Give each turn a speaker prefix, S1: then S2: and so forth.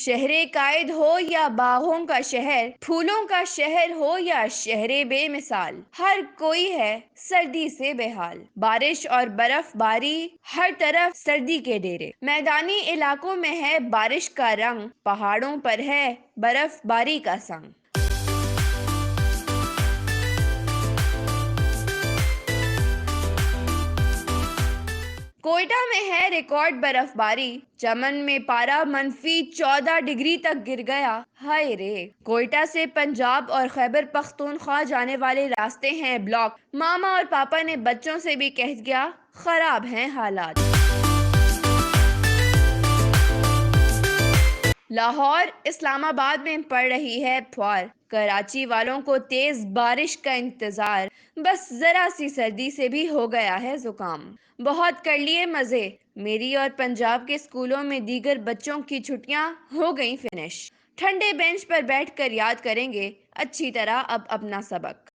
S1: شہر قائد ہو یا باغوں کا شہر، پھولوں کا شہر ہو یا شہر بے مثال، ہر کوئی ہے سردی سے بے حال۔ بارش اور برف باری، ہر طرف سردی کے ڈیرے، میدانی علاقوں میں ہے بارش کا رنگ، پہاڑوں پر ہے برف باری کا سنگ۔ کوئٹہ میں ہے ریکارڈ برف باری، چمن میں پارا -14 ڈگری تک گر گیا، ہائے رے۔ کوئٹہ سے پنجاب اور خیبر پختونخوا جانے والے راستے ہیں بلاک، ماما اور پاپا نے بچوں سے بھی کہہ دیا خراب ہیں حالات۔ لاہور اسلام آباد میں پڑ رہی ہے پھوار، کراچی والوں کو تیز بارش کا انتظار، بس ذرا سی سردی سے بھی ہو گیا ہے زکام۔ بہت کر لیے مزے، میری اور پنجاب کے اسکولوں میں دیگر بچوں کی چھٹیاں ہو گئیں فنش، ٹھنڈے بینچ پر بیٹھ کر یاد کریں گے اچھی طرح اب اپنا سبق۔